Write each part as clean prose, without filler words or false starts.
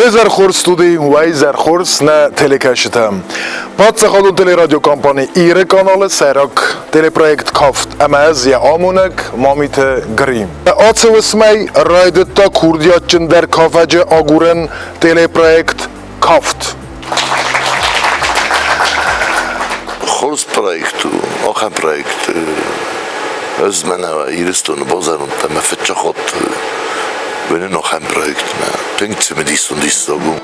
Zerkhors studi Way Zerkhors na telekashtam. Patsa khalun teleradyo kampani ihre kanale Serak teleprojekt kaft amaz ya amunak mamite grim. Atsevsmay raydetta kurdiyatçın der kafacı aguren teleprojekt kaft. Khors projektu, ocha projekt özmena iristonu bozarun tema fetchot Wenn noch ein Projekt mehr, denkt sie mir dies und dies so gut.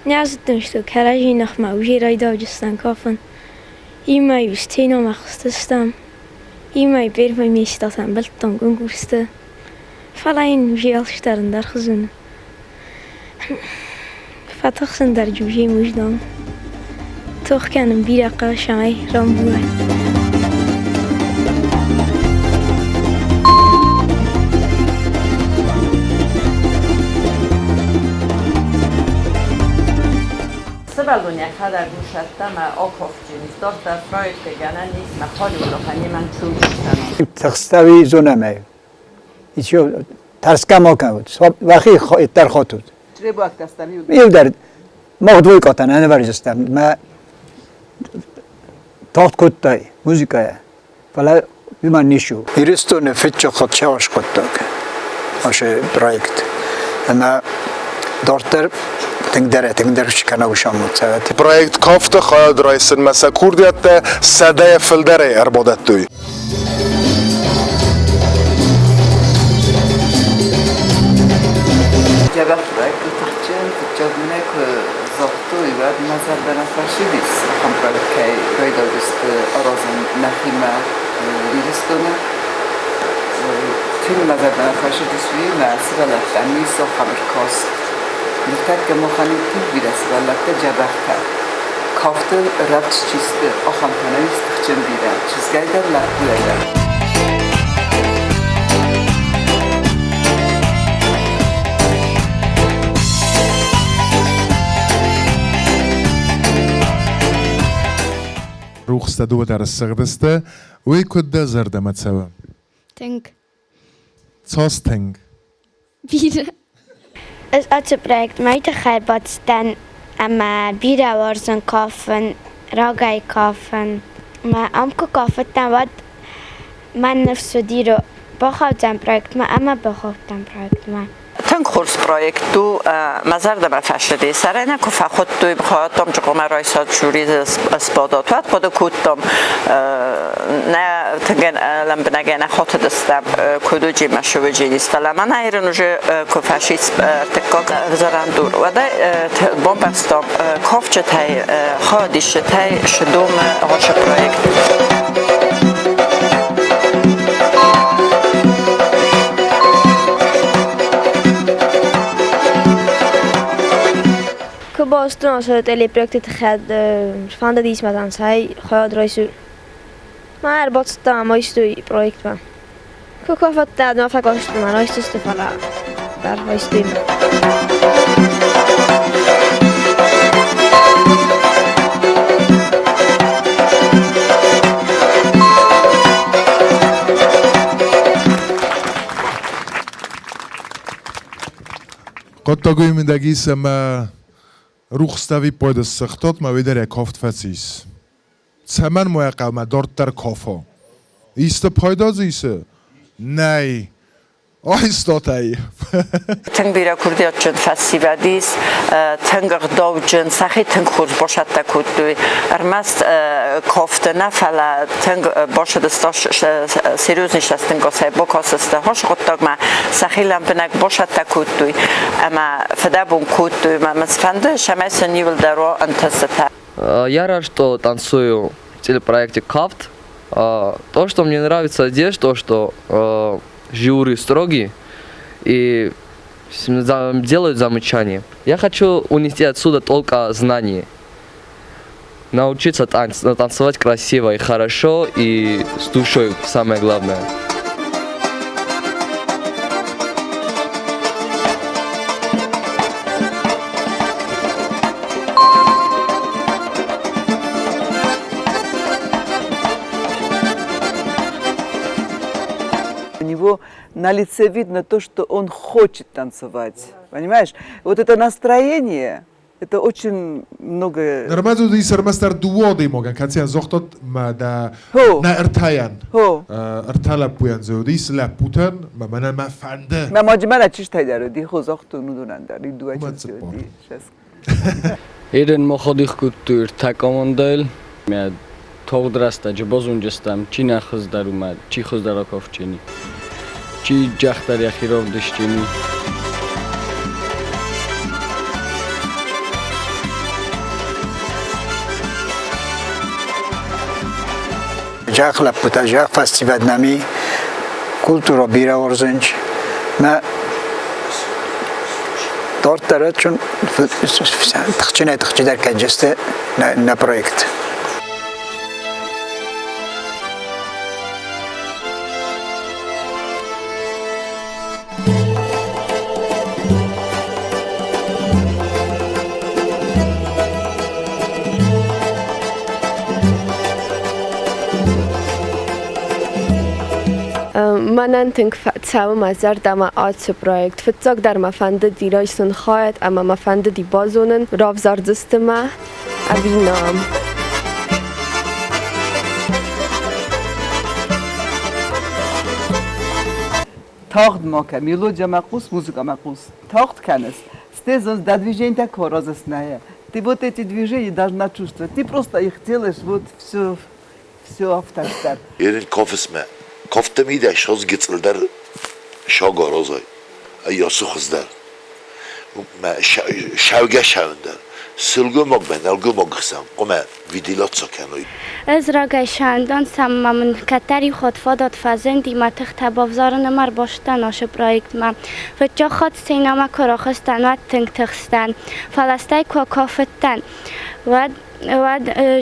Yazdım işte kerajin akma ujiray davcıstan kafan. İmay üstüne makstastam. İmay bir ve meştatan beltam gungursta. Falayın uji alışlarında kızını. Fataksın der uji mujdam. Tohkanım bir akı şamay rambuay. Szabadulnia kadar gushattama okovčini, torta projekte gananis na polju haniman čučistano. تخستوی زنمه ایچو ترسکم آکن وقتی در خاطود میو در مغدوی کاتن نه برجستم ما تاخت کد تای موزیکای فلا بیمان نیشو ایرستو نفتچو خودشه آش کد تاک آشه پرویکت اما دارتر تقدر شكنا وشام متساوات Projekt kaft خواهد رئیسن مسا کردیت صدای فلدره اربادت دوی. جبهه projektu تخچن تجابونه که زاختوی و نظر به نفرشی بیست هم projekt که رایده بیست آرازن نخیمه بیرستونه تیم نظر به نفرشی بیستوی معصی و لفتنی سا خمر کاست لیتر که مخانی تیم بیرست و لفته جبهه که کافته ربط چیسته آخام کنویست تخچن بیرن چیزگای در لحظه در روخسته دو در سردسته وی کده زرده متسوه Tänk. Цос тенг Bira. Ez acu projekt majte helbatstan ama bira warzon kafen, ragai kafen. Ma amko kafetan vad man nefsu diro بخوادم projekt ma ama بخوادم projekt ma. Ten khors projektu mazar da mafashde sarana ku fakhot tu bkhatam jqoma raisat juri asbadat vat qod kutam na tgen lam bnagana khotdastam kuduji mashwejis falaman ayran uje ku fashis tekok zarandur vada bombastam kofchetay khadishetay shdom ghosh projekt Boston så teleprojektet had van de diesmadan zij gaat reizen. Maar wat staan mooiste project van. Kijk wat dat nou verkost maar nooit is te vallen. Daar was het. قد تقوی من دگیس ما روخستوی پاید سختات ما ویدر کافت فسیس چمن موی قومه دارد در کافا ایسته پایداز ایسه نی آیستات ای Teng bira kurdiyat jön festivadis, teng gdaw jön sahi teng khurs boshat ta kudui. Armast kofte nafala teng boshat stash serios nishastin gosay bokasste hosh qotag ma sahi lampenak boshat ta kudui. Ama fadabun kudui ma masfande shamais nivel daro antasata. Я рад, что танцую в телепроекте «Кафт». То, что мне нравится здесь, то, что жюри строгий и делают замечания. Я хочу унести отсюда только знания. научиться танцевать красиво и хорошо, и с душой, самое главное. У него на лице видно то, что он хочет танцевать. Понимаешь? Вот это настроение, это очень много... Нормально ის რმასტარ დუოდი მოგან კაციან ზოხტოთ და Ხო. ნა ერთაიან ხო. ერთალაპუიან ზოდის ლაპუთან მამანა მაფანდე ما ماجمالا چیش تایدارو دی خوزاختو ندونن داری دوه چیز دی Իրեն մոխոդիխ կուտուր թակոմոնդել մե թողդրաստա ջբոզունջստամ չինա խզդարումա չի խզդարակով չինի չի ջախտարի խիրով դշչինի جاخلا بوتا جاخ فستیوال نمی کلتورا بیرا ورزنج ما دارت دارد چون تخچه در کجسته نه پروژه Manantink całe mazar dama acu projekt. Wycok darma fandy di rojsun choet, ama ma fandy di bozunen, rov zardzystema, a winam. تاخت ماکه ملودیا مقوس موزیکا مقوس تاخت کنس стезон до движения такое разосная ты вот эти движения должна чувствовать ты просто их делаешь вот все автостар Երին կոֆս մե կոֆտը մի դե շոզ գծլդար շոգորոզայ այոսու խզդար մե շավգա շավնդար սլգո մոգ բեն ալգո մոգ խսամ կոմե վիդիլոցո կենոյ از راگای شاندان سممون کتری خود فادات فزندی ما تختبافزارن مر باشتن آش پروژه ما فجا خود سینما کراخستن و تنگ تخستن فلسطین کافتن و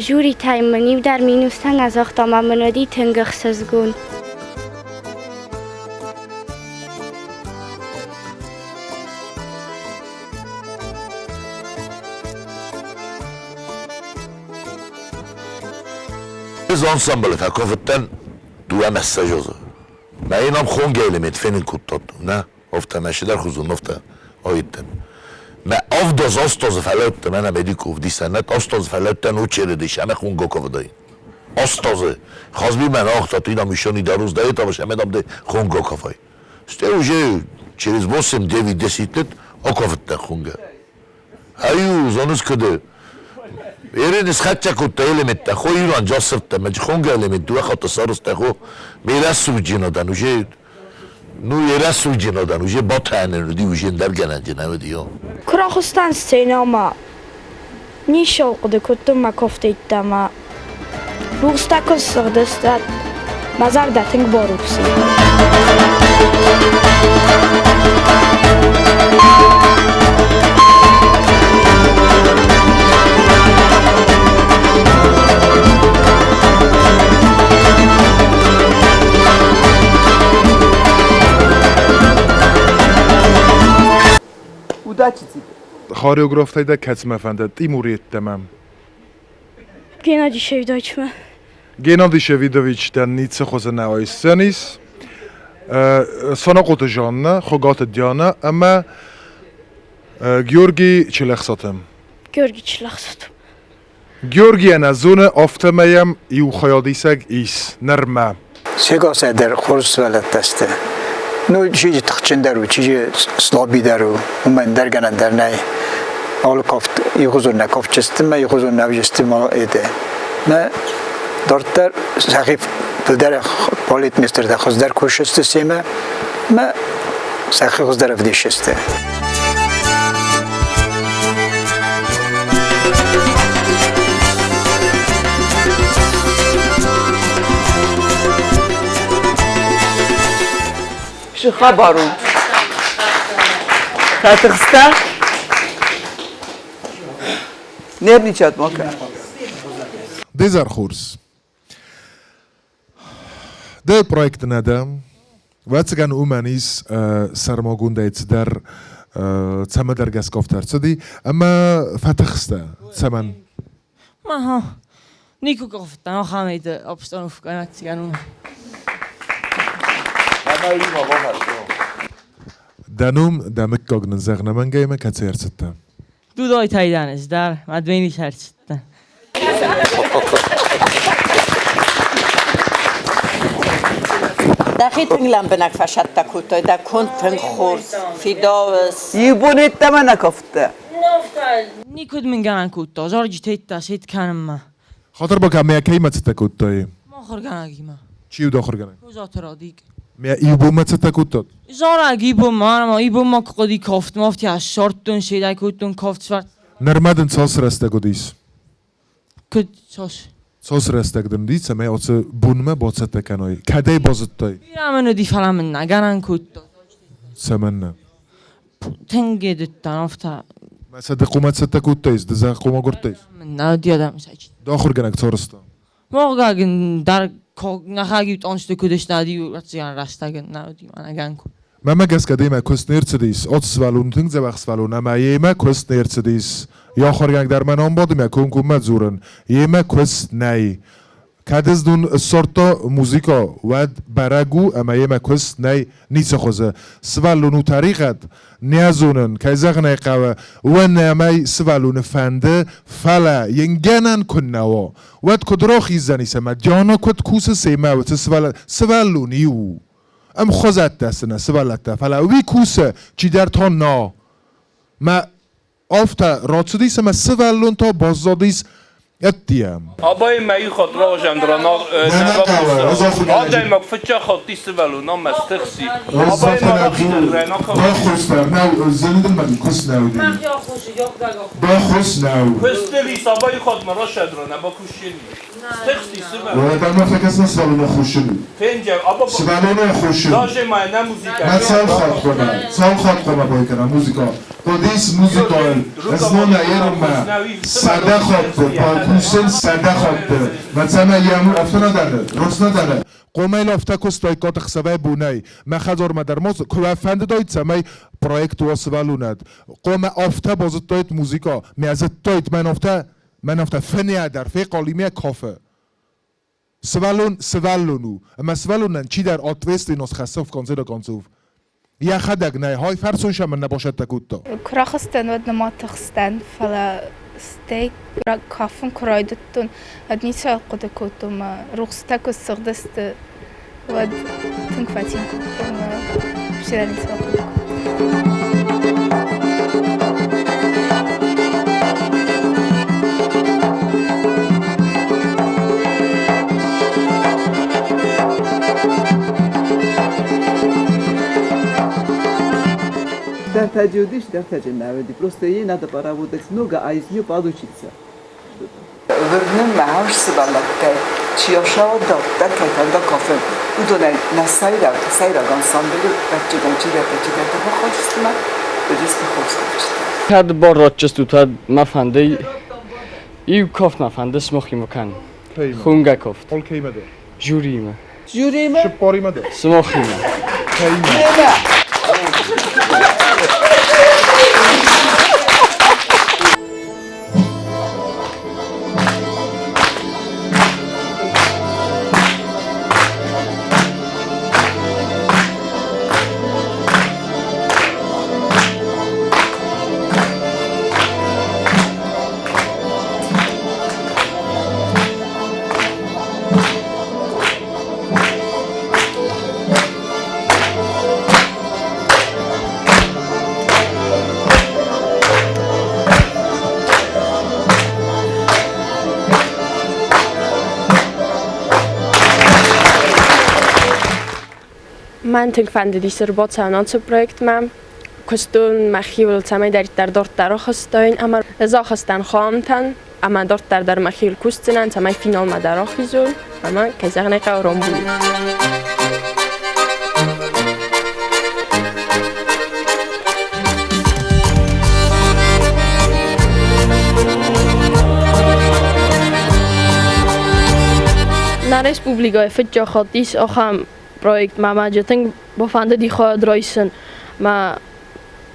جوری تایمنی در مینوستن از اختام منادی تنگ خسزگون Biz ensemble takoften dua mesajozı. Ben inam khon gelemet fenin kuttat. Ne? Ofta meşiler khuzun ofta oyitten. Me avdoz ostoz falot mena bedikov di senet ostoz falotten uçere di şame khun gokovday. Ostoz. Khazbi men axtat inam ishoni daruz dayet ama şamedam de khun gokovay. İşte uje через 8-9 10 okovtten khunga. Ayu zonus kede Երենս խաչակուտ էլեմենտ է, խո իրան ջասրտ է, մեջ խոնգ էլեմենտ, դու խոտ սարուստ է, խո մերասու ջինոդան, ուժե, նու երասու ջինոդան, ուժե բաթայաներ, դի ուժեն դարգանան ջինավը դիո։ Kırağıstan sinema niş oldu kutum makofteytama. Ruğustakos sığdıstat mazar dating boruksi. Удачи тебе. Xoreografday da ketsmafanda Timur etdamam. Gennady Shevdovichma. Gennady Shevidoviç და ნიცე ხოზანაოი სცენის სონოყოთა ჟანნა, ხოგოთა დიანა, ამა გიორგი ჩილახსათემ. Georgi Çlaxsat. გიორგიანა ზონა ოფთამაიამ იუხაოდისაგ ის ნერმა. سگاس در خورس ولد دسته نو چیزی تخچن درو چیزی سلابی درو من درگنن در نه اول کافت یخوزون نکافت چستم من یخوزون نویستم ایده من دارتر سخیف در پالیت مستر در خوز در کوشسته سیمه من سخیف خوز در افدیشسته خبرون Татарстан нервничает мока Dezar khurs. De projekt nadam. Vatsagan umanis sarmogundets dar цамадаргас кофтарцади ама фатахста цаман маха нико кофта нахамид обстановка нацгану данум дамеккогнен загнамангейма кацерцта дудой тайданес дар мадвени шарцта دقیقاً لامبناک فشت کوتاه در کنتن خورس فیداوس یبونت تمام نکفته نیکود منگان کوتاه زارجی تیت سید کنم خاطر با کمی کیمت تکوتای ما خورگانگی ما چیو داخرگانه کوزات را دیگ می ایبومت تکوتاد زارگی بوم ما ایبوم ما کدی کافت مافتی از شرطون شیدای کوتون کافت سوار نرمدن ساس رسته گودیس کد ساس ساس رسته گدن دیس می آت بونم باست تکنای کدی بازت تای بیرامنو دی فلامن نگران کوتاه سمنه تنگه دتان افتا مثلا قومت تکوتایز دزا قوم گرتایز نه دیادم سعی داخرگانک تورستا موقعاً در نخواهید آنست کدش ندی و رفتن راستگن نودی من اگه کو ماما گس کدی ما کست نرچدیس آتس والون تنگ زبخس والون اما یه ما کست نرچدیس یا خورگانک در من آن بادم یا کنکوم مزورن یه ما کست نی کدز دون سورتا موزیکا ود برگو اما یه ما کست نی نیست خوزه سوالونو طریقت نیازونن که زغنه قوه و نمی سوالون فنده فلا ینگنن کننوا ود کدرا خیزنی سما جانا کد کوس سیما و سوالونیو ام خوزت دستنه سوالت فلا وی کوسه چی در تا نا ما آفتا راتسدیس ما سوالون تا بازدادیس اتیم آبای مایی خود را جندرانا آدم ما فتچه خودی سوالونا مستخسی آبای ما خیلی با خوستم نو زنید من کس نودی با خوست نو کستلی آبای خود مرا شدرانا با کشیلی استخسی سوالونا و در ما فکر اسم سوالونا خوشلی پنجم آبا سوالونا خوشلی داشه ما نه موزیکا من سال خواد کنم سال خواد کنم بایی کنم موزیکا قدیس موزیکال اسمو نیرم ما ساده خواد پاپوسن ساده خواد مثلا یامو افتنا داره راست نداره قومه لافتا کستای کات خسبه بونای ما خزار ما در موز که فند دایت سمی پروژه و سوالوند قومه افتا بازت دایت موزیکا میازت دایت من افتا فنی در فی قالیمی کافه سوالونو اما سوالونن چی در آتوست اینوس خسته کنزه کنزوف یا خدق نه های فرسون شما نباشد تکوتا کراخستن و نماتخستن فلا ستيك كافن كرايدتون هاد نيسا قد كوتم رخصتك السغدست ود تنكفاتين بشيلا نيسا در تجودیش در تجنبی просто ей надо поработать много, а из нее получится. Вернем махаш сбалакте, чиошао датта кайтанда кафе. Удонай на сайра гансамбелу баччаган чида та бахостма, бежист хостчта. Tad borotchstu tad mafande iu koft mafande smochi mokan. Khunga koft. Ol keymede. Jurima. Jurima? Shporima de. Smochima. Kayma. من تنگ فندی سربات سانانس پروژه مام کستون مخیل سمی در دارت در خستین اما از خستن خامتن اما دارت در مخیل کستنن سمی فینال مدار خیزون اما کزغنه قرام بود. من Respublika'ya fitja is ocham projekt mama jetting bofande die gaat reizen maar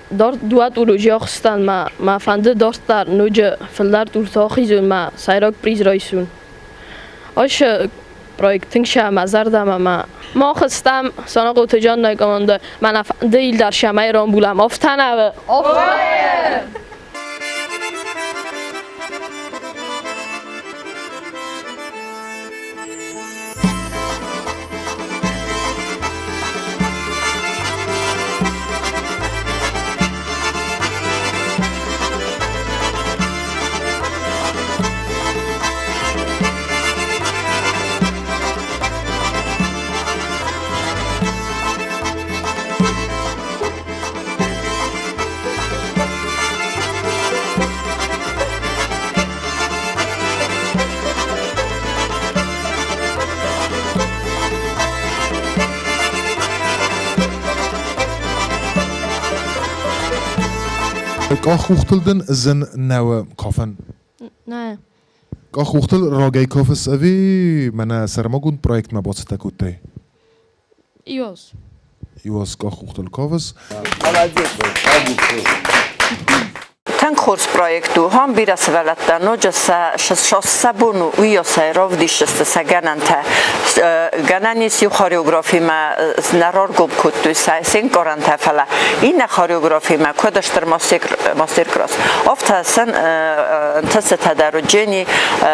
dort duat urojagstan maar fande dort daar noje veldar urtagizun maar sayrak prijs reizen als projekt tingsha mazarda ما خستم سانق اوتجان نگمانده من دیل در شمه رام بولم افتنه Kachhochtelden zijn nou kaffen. نه Kachhochtel ragai kafes avi mana sarmagun projekt ma botsta kutte. ایواز Iwas kachhochtel kafes. Ten kurs projektu هم بیرس ولد نوجس شش سبونو ویا سیراف دیشست سگننته گننیسی خاریوگرافی ما نرار گم کتوی سین کارنته فلا این خاریوگرافی ما کداشتر ماستر کلاس افت سن انتست تدرجینی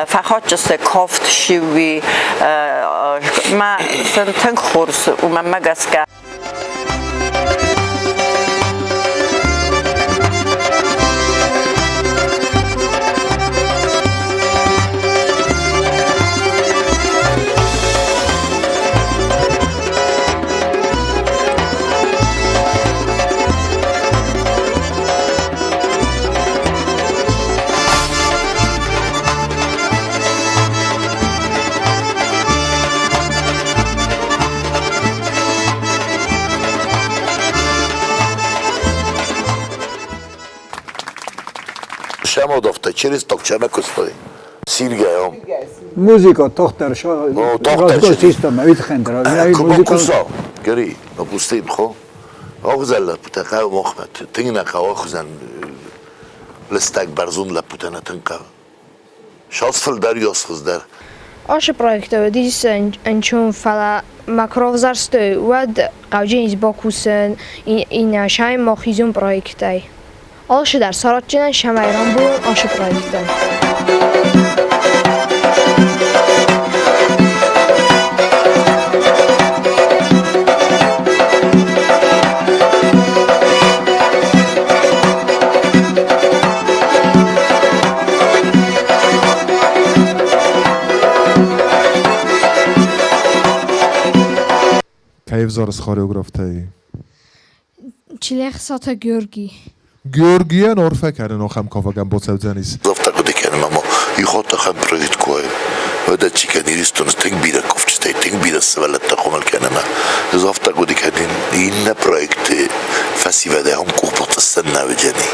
فقط جست کافت شوی ما سن تن کورس و من مگسکه شما دفته چریز تاکچمه کستایی سیرگیام موزیکا تختر شا رازگو سیستم اوید خندر کما کسا گری نپوستیم خو آخوزن لپوته قو مخمت تنگ نقا آخوزن لستک برزون لپوته نتنقا شاسفل در یاسخز در آش پروژه و دیس انچون فلا مکروف زرسته و قوجینز باکوسن این شای مخیزون پروژه آش در سرات جنن شمایران بود آش پروژه Kayf zaraz choreograf tej. چلیخ ساتا گیورگی Georgian orfe karen och ham kavagan botsavzanis. دفته کده کنم اما ای خود تخم پرویت کوه و ده چی کنی ریستونست تنگ بیره کفتشتای تنگ بیره سوالت تخمال کنم اضافه کده کنین این پرویکت فسی و ده هم کوه بطستن نو جنی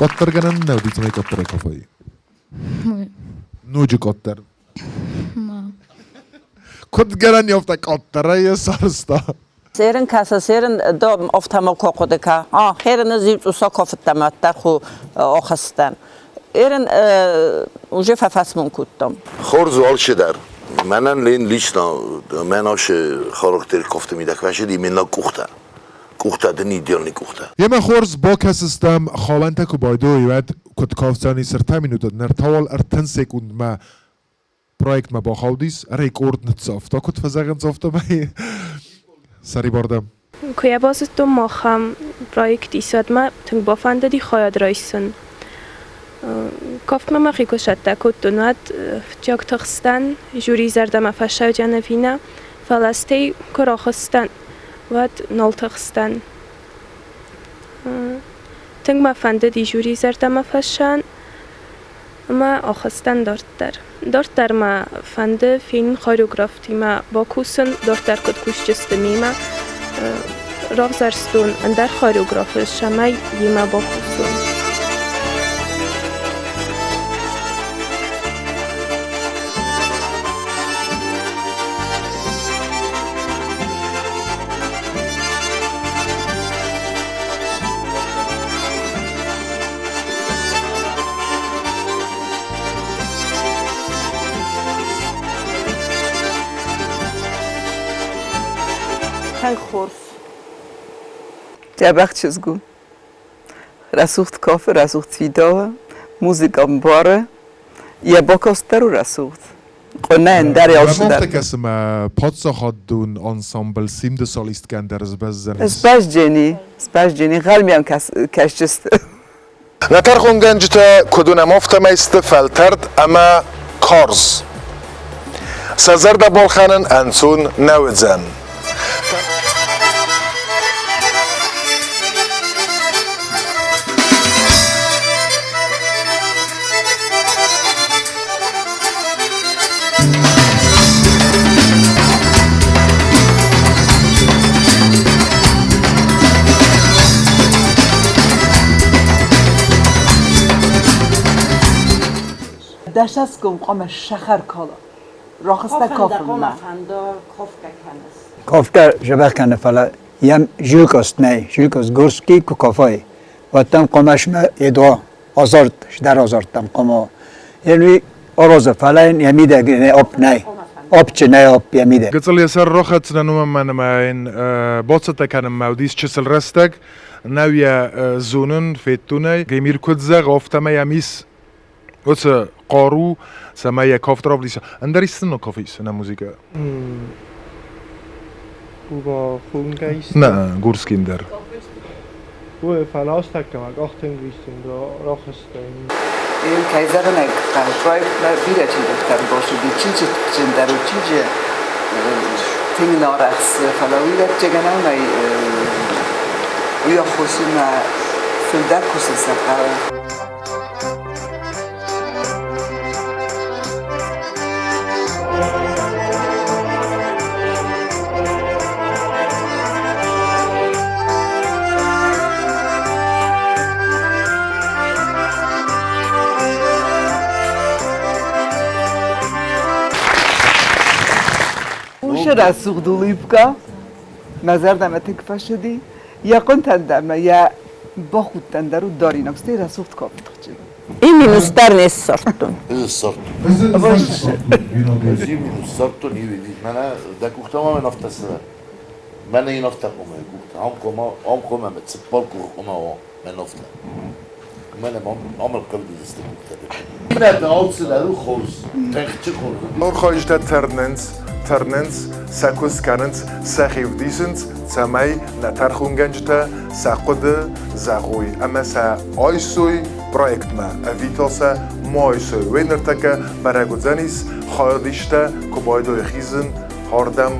Kotter ganan no dit me kotter kafai. Nuju kotter. Kod ganan yofta kotter ya sarsta. سیرن کاسا سیرن دام افتامال کوکوده که خیرن زیرت اوسا کافت دمات در خو آخستن ایرن اونجا ففسمون کدام خورز والش در منن لین لیشنا مناش خاراکتر کافته میده که وشه دی منا کوخته دنی دیالنی کوخته یه من خورز با کسستم خالنته که بایدوی ود کد کافتانی سرتا مینوتد نرتوال ارتن سکوند ما projekt ma bochaudis, rekord zafta, kut versagen zafta bei Sari bordam. Kuya bazı to maham projekt isad ma tung bafanda di khayad raisun. Կով մամախի կոշատա կոտունատ վճակ թղստան ժուրի զարդամա ֆաշաուջանը վինա վալաստեի կորոխստան վատ նոլ թղստան Tâng ma fande di juri zardama fashan ma okhstan dortar ma fande film choreografti ma bakusun dortar kod kushchestemi ma ravzarstun andar choreografı shamay yima bakusun Jabachtes gut. Rasucht Koffer, rasucht Vidova, Musik am Bore. Ja Bokosteru rasucht. Qonen dar yaşlar. Vaqt kasım podsaxadun ensemble simde solist ganders bazdan. Spajjeni qalmiyam kashchist. Natar khunganjta kuduna moftama istifaltard ama Kars. Sazarda bolxanın ansun nawzan. Dashaskum qama shahar kala. Rakhsta kofma. Kofta jabakane fala yam julkost ne, julkost gorski ku kofay. Vatam qamashma edo azart, dar azartam qama. Yani araza falan yamida ne op ne. Opçe ne op yamida. قتل يسار رخت ننوم من معين بوتسة كان موديس تشسل رستك نويا زونن فيتوني جميل كتزا غفتما يميس وتس قارو سمايا كافتراب ليس اندريستن كافيس انا موسيقى Uga Fungeist. نا غورسكيندر Uwe Falaustak ma Achtengistung da Rachestein. Il Kaisernek kan projekt na wieder der Bosu die Chiche der Chiche Tingnarax Falawila Chegana na uya khosina Fildakus Sakara رسوخ دوليبكا نظر دم تکفا شدی یا قنتندم یا با خود تندرو داری نکستی رسوخ کافت خچه این minuslar ne sortun? Minussortu niividi. Mana da kuhtama men aftasa. Mana in afta koma kuhta. Am koma met sepal koma men afta. Mana amal qalbi ziste kuhta. Mana da alsıları khos. Texçi khos. Or khojta Ternens, Sakus Kanens, Sachiv Disens, Samay, Natar Khunganjta, Sakude, Zagoy, Amasa, Oisui, Projektma, Avitosa, Moisui, Wenertaka, Baraguzanis, Khadishta, Koboido Khizen, Hordam,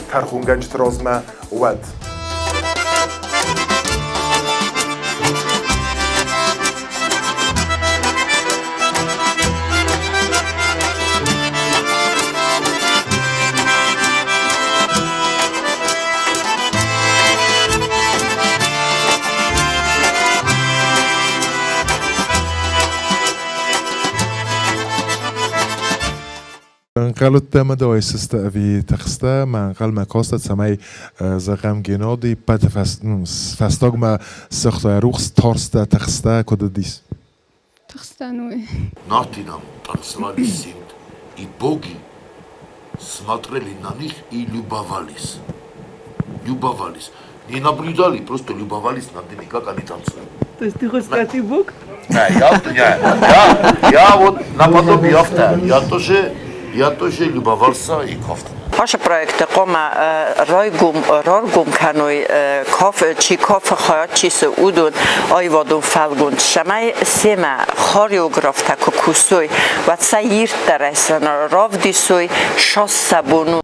Tarkhunganjt Rozma, Wad. قالوا التما دويس استأذي تخستا ما قال ما كوستا سماي زغام جنودي بات فاستوغ ما سختا روخس تورستا تخستا كودديس تخستانوي Nartinam taksvali sind I bogi смотрели на них и любовались. Любовались. Не наблюдали, просто любовались над ними, как они танцуют. То есть ты хочешь сказать и Бог? Я вот наподобие автора. Я тоже любовался и кофта. آش پروژه قوم رایگم کنوی چی کاف خواهد چی سعودون آیوادون فلگون شمای سیما خاریوگراف تکو کوسوی و سیر درسن راو دیسوی شاس سبونو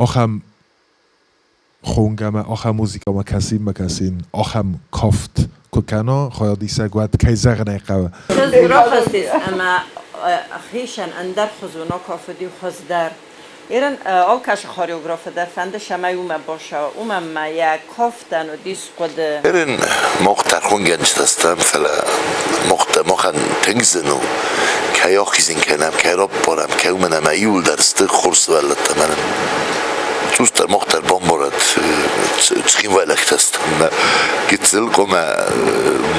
آخم خونگم آخم موزیکا ما کسین آخم کافت ککنا خواهد دیسه گوید که زغ نیقوه تزگراف هستید اما خیشن اندر خزونا کافدی خزدر ایران آلکش خاریوگراف در فنده شمای اومه باشه اومه ما یک کافتن و دیس قد ایران مختر خونگن جدستم فلا مخن تنگزنو که یا خیزین کنم که را بارم که اومه نمه ایول درسته خورس ولد منم Zuster mocht bomborat tschin welechttest gitzel komme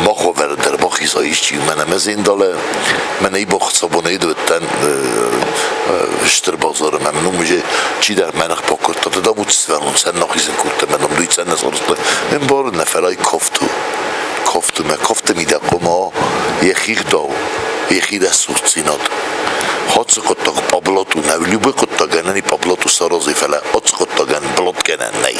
mocho ver der boch is ichi mena mezin dole mena I boch sabone dötten Strbazar men numje chi der menach pokort da mutsver und sen noch isen kurte men um duitsen sorst en bor na felai koftu mi da komo yechir do yechir asutsinot Hoc kottag pablotu na ljube kottagen ni pablotu sarozi fele hoc kottagen blotkenen nei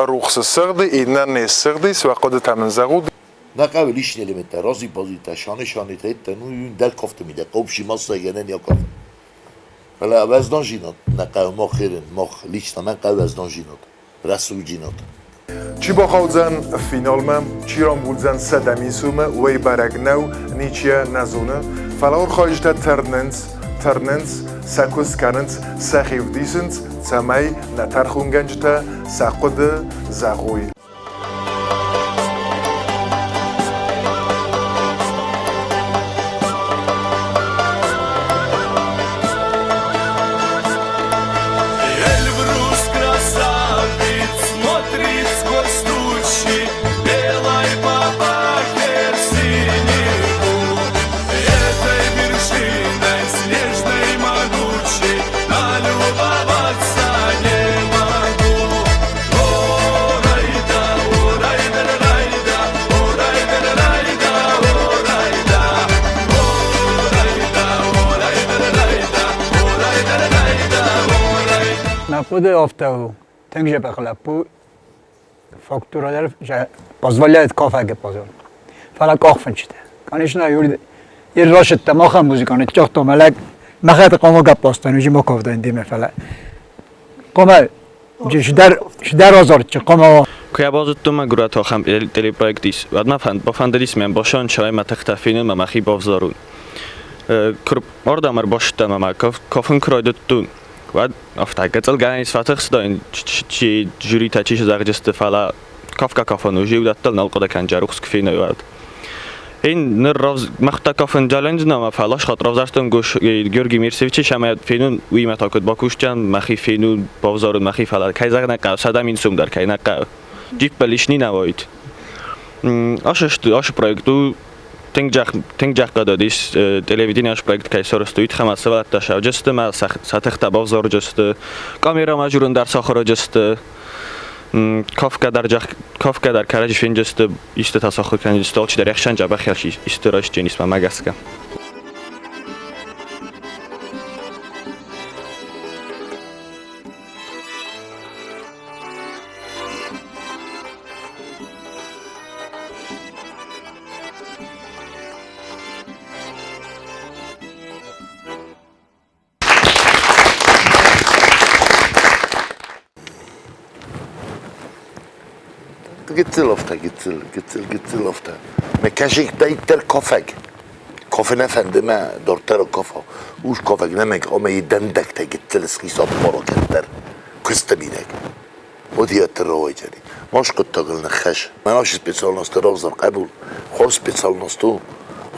روخ سرد اینن نسردی سوقد تمنزغود نقابل ایش نلیمت رازی بازی شانه تایت نو دل کفته میده قبشی ماسا یعنی یا کافه ولی وزدان جینات نقابل ما خیرن ما لیچتا نقابل وزدان جینات رسول جینات چی با خوزن فینال مم چی رام بولزن سدمیسومه وی برگ نو نیچیه نزونه فلاور خواهجتا ترننس سکوس کننس سخیف دیسنس سمای نترخونگنجتا سقد زغوی خود آفتو تنگجه بخلپو فاکتورا در پازوالیت کافه که پازول فلا کافن شده کانش نه یه راشد تماخ موزیکانه چاخت ملک مخاط قوما گپ پاستن وجی ما کافه دیم فلا قوما شدر آزار چه قوما که بازت ما گروه تا خم تلی پروژه‌یست و ما با فندریس میام باشان شای ما تختفینن ما مخی بافزارون کرب آردامر باشت ما کافن کرایدتون و افتاگتل گانیس فاتحس داین چی جوری تا چیش زاگجست فلا کافکا کافنو جیودتل نلقدا کن جاروخس کفینه یاد این نرفز مختا کافن جالنج نام فلاش خاطر رفزارتم گوش گیورگی میرسیویچی شماید فینون وی متاکد باکوشتن مخی فینون بافزارون مخی فلا کی زاگ نکاو صدام این سوم در کی نکاو جیب بلیشنی نوایت آش پروژه تنگ قدادیس تلویزیونیش پروژه که سرستویت خم از سوالت داشته جست ما ساعت بازار جست کامیرا ماجورن در ساخر جست کافکا در کارج فین جست ایست تساخر کنی جست آلچ در یخشان جا بخیرش استراش جنیس ما مگسکم Gittil ofta. Me kaşık dayıttır kofek. Kofene fendime dortar kofa. Uş kofek nemek ama yedendekte gittil skisat moroketler. Kıstemidek. O diyatır o eceli. Moş kuttagılını خش. من آش سپیڅالناست روزم قبول. خور سپیڅالناستو.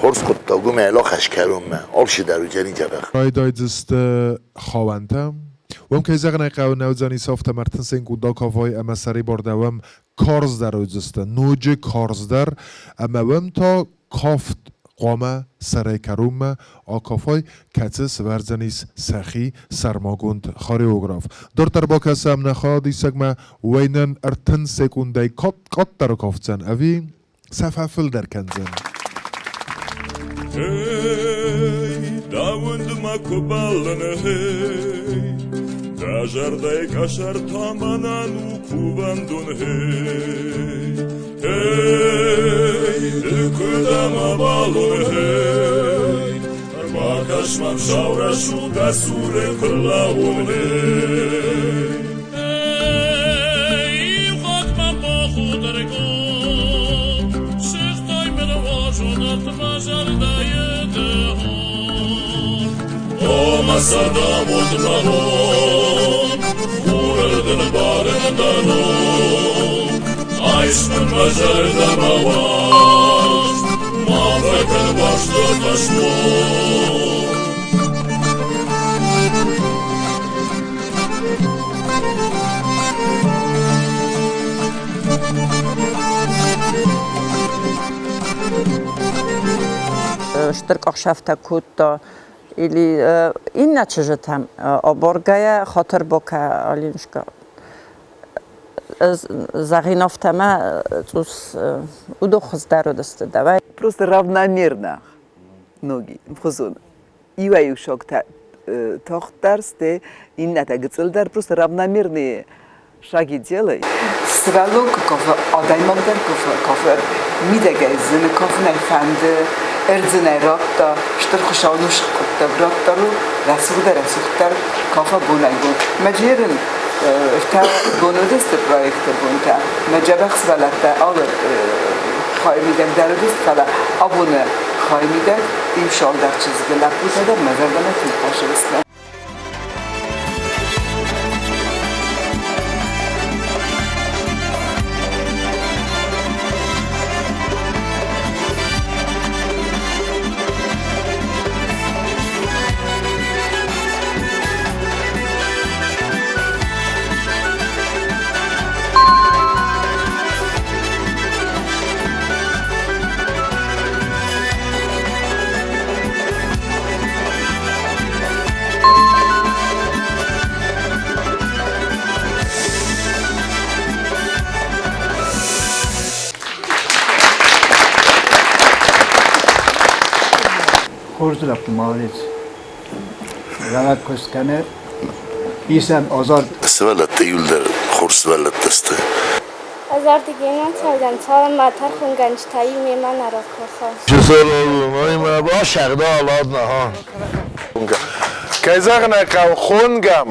خور kuttagı me ela خش کردم me. آلشی درو جنی جبخ. Rajdajdzist خاوندم. وام که زغنه قاو نوزانی سافت مرتن سنگو دا کافای اما سری باردوام کارز در اوزست نوج کارز در اما وام تا کافت قامه سری کروم آکافای کتس ورزنیس سخی سرماگوند خاریوگراف دارتر با کسی هم نخواد ایساگمه وینن ارتن سکونده کات در کافتزن اوی سفافل در کنزن داوند ما کوبالنه داجردای کاشر تامانان و کوباندون دلکدام بالون ما کشمم شاورشو دسور کلاون Masada mutmanon, vururdun barındanon, aşkın bacarda mavaş, mafakın başlı taşmon. Штырках шафта кутто, или иначе же там оборгая хотер бока алиншка загиновтама цус удохз дародасты давай просто равномерно ноги вхозун иваю шокта тохтарсте инната гцелдар просто равномерные шаги делай сразу кофе адаймамдан кофе мидегезин кофе нефанде Erzine ratta, ştır kuşağınış kutta brattaru, rasuktar kafa bunaygun. Mecyerin iftar bunudist projekte bunta. Mecebek sıvalatta alır kaymidek derudist kala abone kaymidek imşaldak çizgiler. Bu kadar mezardana tilpaşırıslar. Horzduraptı молодец. Rahat kostane. İsem azar. Svelatte yulder horsvelatteste. Azar digemen çaydan çağın matar xunganç tayi meman arakofa. Güzel oğlum, ayma başak da aladna ha. Kayzagna qaw khungam.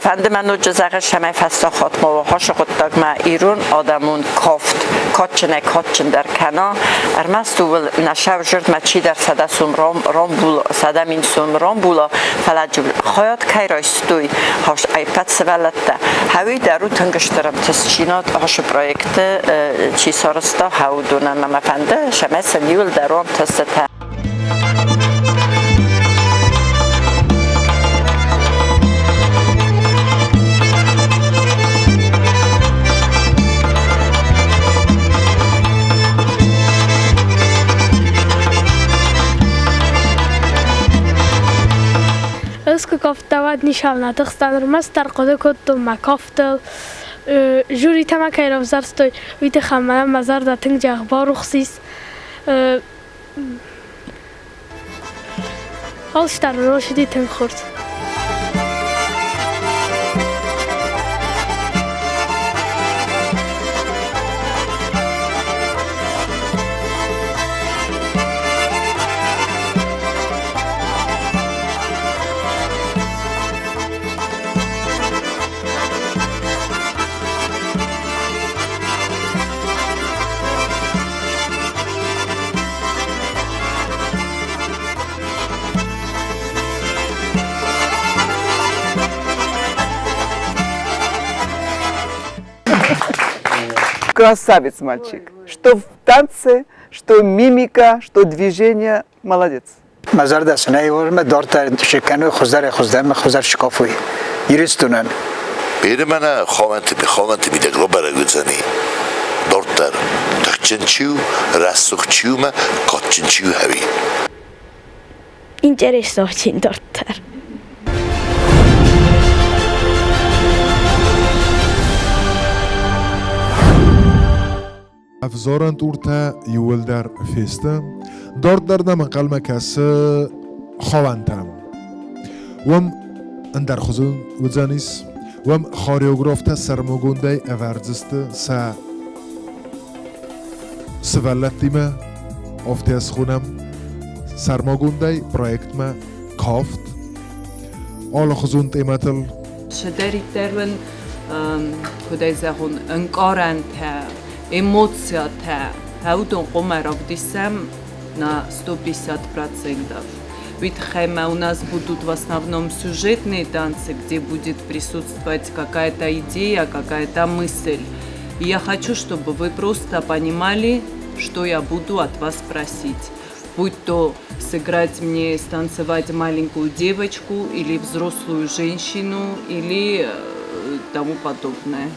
فند منو جزاق شمای فستا خاتما و هاش خودتاگ ما ایرون آدمون کافت کاتچن در کنا ارمستو ول نشاو جرد ما چی در صدا سوم رام بولا صدا مین سوم رام بولا فلج خیات کی رایستوی هاش ایپاد سوالته هوی درو تنگشترم تسچینات هاش پروژه چی سارستا هاو دونن ما فنده شمای سنیول درام تسته ნიშავნა დახსტანრმას დარყოდე კოტო მაკოფტელ ჟური თამაკაირov ზარსტოი ვიდეხამა მაზარ დათინგ ჯაღბორუხსის ალშტარ როშდი თენხურთ Красавец мальчик. Что в танце, что мимика, что движение. Молодец. مزرده سنه ورم دارت شکنو خزر شکافوی یرستونن بیر من خواهمت میده گلوبره گذانی دارتر تخچن چیو رسوخ چیو ما کاتچن چیو هوی Интересно доктор. افزاران تورتا یول در فیسته دارد در من قلم کس خواندم وم اندر خزون وزانیس وم خاریوگرافت سرمگونده اورزست سوالت دیمه افتی از خونم سرمگونده پرویکت ما کافت آل خزون تیمتل شدری درون کدای زهون انکارن تا эмоция та аудон қомаров дисам на 150%. Ведь у нас будут в основном сюжетные танцы, где будет присутствовать какая-то идея, какая-то мысль. И я хочу, чтобы вы просто понимали, что я буду от вас просить. Будь то сыграть мне, станцевать маленькую девочку или взрослую женщину или тому подобное.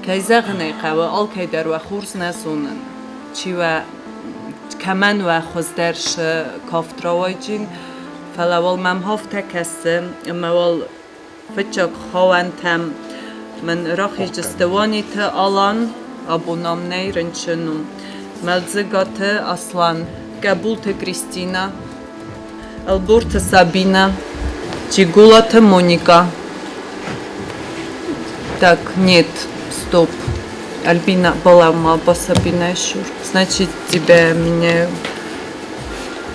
كيزغني قوا آل كيدر و خورس نسونن چی و کمان و خزدرش کافتراویجین فلوال مم هفته کسم موال فتچک خوانتم من راخی جستوانی تا آلان ابونام نیرنچنون ملزگات اصلا قبولت کریستینا البورت سابینا چیگولات مونیکا так нет Стоп. Альбина была Сабина еще. Значит, тебя меня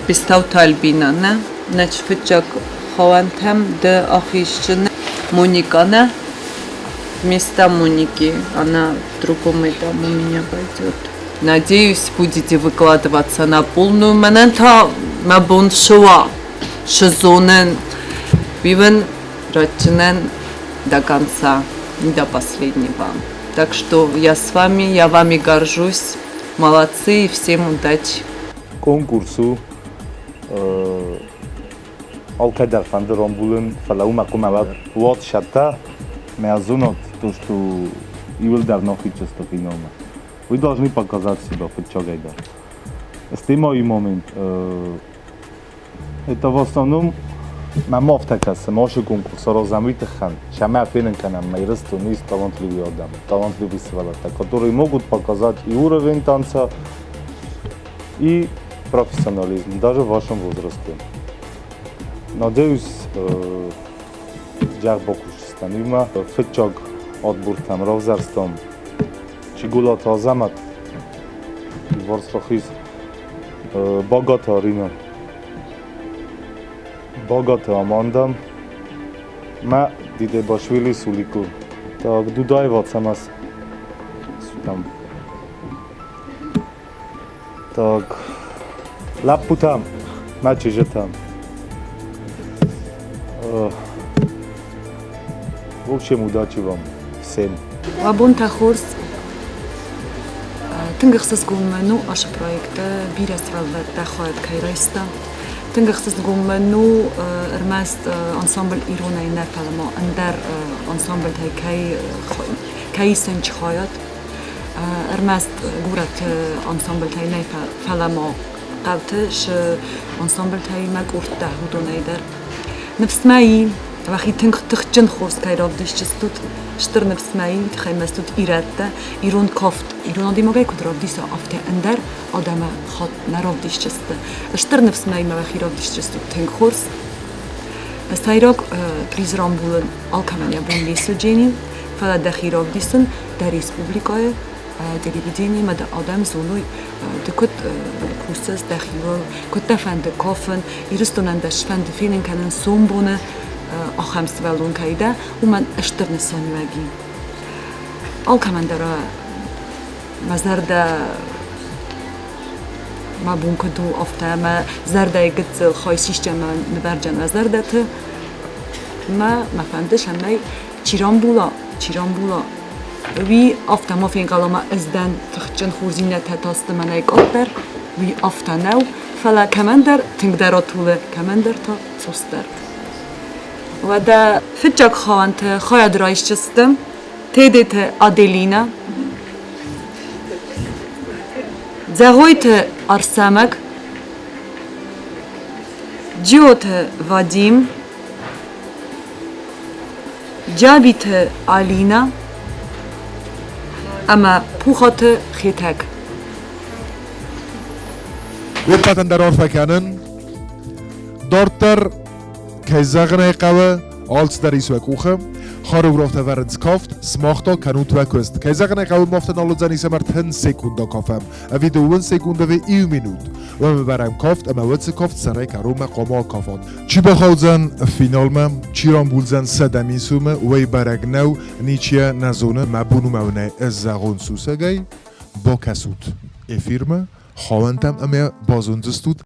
пистаута Альбина, не? Значит, фичак хавантам да ахищена Моника, не? Вместо Моники она в другом этапе у меня пойдет. Надеюсь, будете выкладываться на полную. Манента мабун шоа, шезонен, вивен рачнен до конца, не до последнего. Так что я с вами, я вами горжусь. Молодцы и всем удачи. Конкурсу алкадар фандером булен фалаума кумава вот шата меазунот то что ивел давно хочется финома. Вы должны показать себя хоть чего-то. Это мой момент. Это в основном мама втакаса, може конкурса разамите хан. Шама фенен канам майрастуни талантливые адам, талантливые свалата, которые могут показать и уровень танца, и профессионализм, даже в вашем возрасте. Надеюсь, жах бокушистан има фетчаг отбуртам равзарстом, чигулат азамат, варсрахиз богата рина. Богато амандам, ма диде башвили сулику. Так дудаева самас сутам. Так лапутам, ма чижетам. В общем, удачи вам всем. Лабунта хорс. Тынгахсыз гуману аша проекта бирасвалда дахоят кайрайста. Тынгахсыз гуману эрмаст ансамбль ирона инар фаламо андар ансамбль тай кайсен чхоят. Эрмаст гурат ансамбль тай най фаламо قبتش ансамбль тай мак урта худонайдар. نفس مایی وقتی تخچن خورس که را دیش چستود شتر نفس مایی خیلی مستود ایرده ایران کافت ایران آدی مگه کد را دیس آفته اندر آدم خود نراف دیش چسته شتر نفس مایی وقتی را دیش چستود تنگ خورس استایراک پریز رامبولن آلکامنیا بون لیسو جینی فلا دخیراف دیسن در ریسپوبلیکای تلویزیونی مد آدم زولوی دکت پوستس دخیرال کت دفند کافن ایرستونن دشفند فیلن کنن سومبونه آخام سوالون کایده و من اشتر نسانی وگی آلکامن داره مزرده ما بون کدو افته ما زرده گت خایسیش جمع نبرجن و زرده ت ما فهمدش همه چیران بولا وی افته ما فین قلما ازدن تخچن خوزینه تاست من ایک آتر وی افته نو فلا کمندر تنگدراتوله کمندر تا سوستر و دا فتجاک خوانت خواهد رایش چستم تیدیت آدلینا زغویت ارسامک جیوت وادیم جابیت آلینا اما پوخات خیتک Wetpaten darauf erkennen, Dorter Keizagne Kawe, als der is wekuche, Harograf der Werens kauft, smachta kanut wekust. Keizagne Kawe moften alle zani semar 10 Sekunden kafem. A video 1 Sekunde we 1 minut. Wenn man beim kauft, ama wetze kauft, sarai karoma qoma kafat. Chi bekhawzan finalma, chiran bulzan sadami sume, way baragnau, nichia nazone, mabunu maune ezzagon susagay, با کسود افیرمه خواهندم اما بازونزستود